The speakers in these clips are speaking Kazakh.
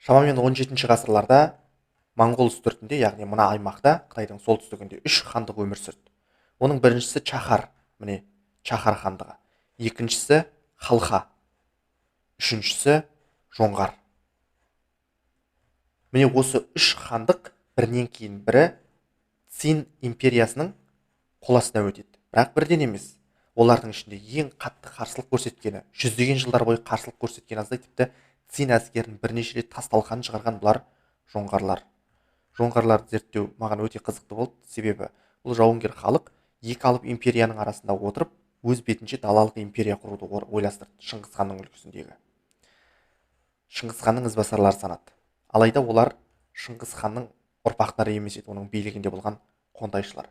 Шамамен 17 ғасырларда моңғол үстіртінде, яғни мына аймақта, Қытайдың солтүстігінде 3 хандық өмір сүрді. Оның біріншісі Чахар, міне, Чахар хандығы. Екіншісі Халха, үшіншісі Жоңғар. Міне осы 3 хандық бірінен кейін бірі Цин империясының қол астына өтеді. Бірақ бірден емес. Олардың ішінде ең қатты қарсылық көрсеткені, жүздеген жылдар бойы қарсылық көрсеткен аздай, тіпті Цин әскерін бірнеше рет тас талқанын шығарған бұлар жоңғарлар. Жоңғарларды зерттеу маған өте қызықты болды, себебі бұл жауынгер халық екі алып империяның арасында отырып, өз бетінше далалық империя құруды ойластырды Шыңғыс ханның үлгісіндегі. Шыңғыс ханның ізбасарлары санады. Алайда олар Шыңғыс ханның ұрпақтары емес еді, оның билігінде болған қондайшылар.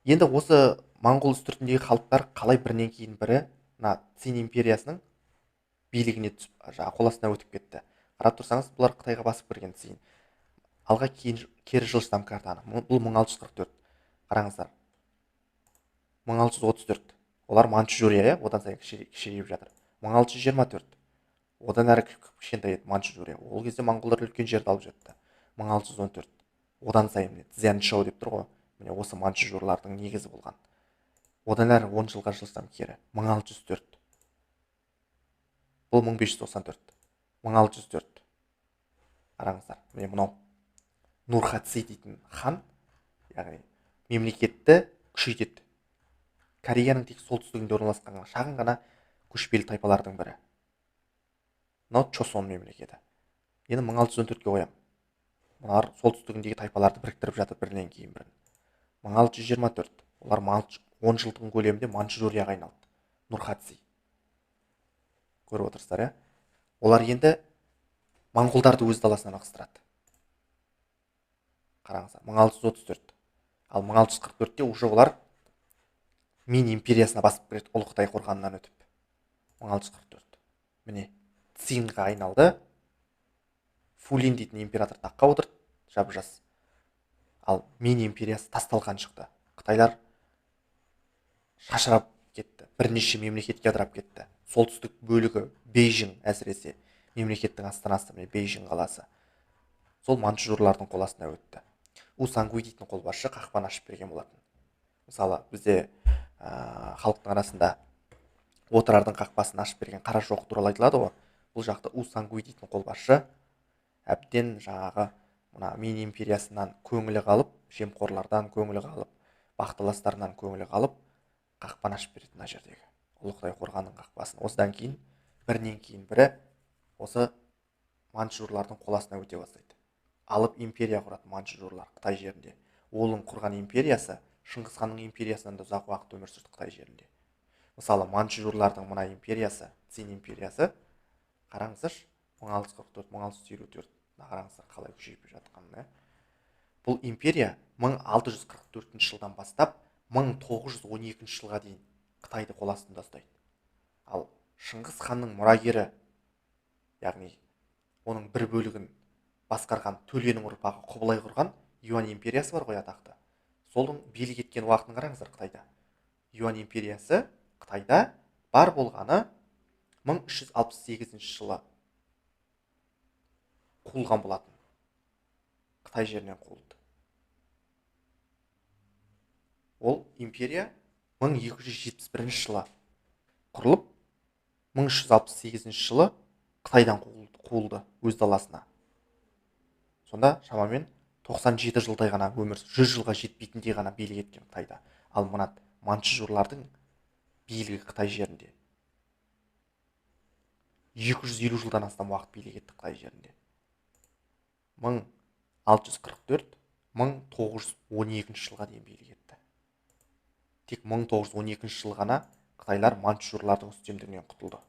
Енді осы моңғол үстіртіндегі халықтар қалай бірінен кейін бірі Цин империясының билігіне түсіп, қол астына өтіп кетті. Қарап тұрсаңыз, бұлар Қытайға басып кірген Цин. Алға кейін кері жылжытам картаны. Бұл 1644. Қараңыздар. 1634. Олар Манчжурия, одан сайын кішірейіп жатыр. 1624. Одан әрі кішкентай еді Манчжурия. Ол кезде моңғолдар үлкен жерді алып жатты. 1614. Одан сайын Цзяншоу деп тұр ғой. Міне осы манчжурлардың негізі болған. Одан әрі 10 жылға жылжысам кері. 1604. Бұл 1594. 1604. Қараңыздар. Міне мынау Нурхаци дейтін хан, яғни мемлекетті күшейтеді. Кореяның тек солтүстігінде орналасқан шағын ғана көшпелі тайпалардың бірі. Мынау Чосон мемлекеті. Енді 1614-ке қоямын. Бұлар солтүстігіндегі тайпаларды біріктіріп жатыр бірінен кейін бірін. 1624. Олар 10 жылдың көлемінде Манчжурияға айналды. Нурхаци. Көріп отырсыздар, ә? Олар енді моңғолдарды өз даласынан ығыстырады. Қараңыздар, 1634. Ал 1644-те уже олар Мин империясына басып кіреді, Ұлы Қытай қорғанынан өтіп. 1644. Міне, Цинға айналды. Фулин дейтін император таққа отырды, жап-жас. Ал Мин империясы тасталған шықты. Қытайлар шашырап кетті. Бірнеше мемлекетке ыдырап кетті. Солтүстік бөлігі Бейжің әсіресе мемлекеттің астанасы, Бейжің қаласы. Сол манчжурлардың қол астына өтті. У Сангуй дейтін қолбасшы қақпаны ашып берген болатын. Мысалы, бізде халықтың арасында отырардың қақпасын ашып берген қара шоқы туралы айтылады ғой. Бұл жақта У Сангуй дейтін қолбасшы әбден жаңағы мына Мин империясынан көңілі қалып, жемқорлардан көңілі қалып, бақталастарынан көңілі қалып, қақпаны ашып береді мына жердегі Ұлы Қытай қорғанының қақпасын. Осыдан кейін бірінен кейін бірі осы манчжурлардың қол астына өте бастайды. Алып империя құрады манчжурлар Қытай жерінде. Оның құрған империясы Шыңғыс ханның империясынан да ұзақ уақыт өмір сүрді Қытай жерінде. Мысалы, манчжурлардың мына империясы, Цин империясы, қараңыздаршы, 1644-1654, қараңыздар қалай күшейіп жатқанын. Бұл империя 1644 жылдан бастап 1912 жылға дейін Қытайды қол астында ұстайды. Ал Шыңғыс ханның мұрагері, яғни оның бір бөлігін басқарған Төленің ұрпағы Құбылай құрған Юань империясы бар ғой, атақты. Солың билік еткен уақытын қараңыздар Қытайда. Юань империясы Қытайда бар болғаны 1368 жылы қуылған болатын. Қытай жерінен қуылды. Ол империя 1271 жылы құрылып, 1368 жылы Қытайдан қуылды өз даласына. Сонда шамамен 97 жылдай ғана өмір, 100 жылға жетпейтіндей ғана билік еткен Қытайда. Ал мына манчжурлардың билігі Қытай жерінде 250 жылдан астам уақыт билік етті Қытай жерінде. 1644-1912 жылға дейін билік етті. Тек 1912 жыл ғана Қытайлар манчжурлардың үстемдігінен құтылды.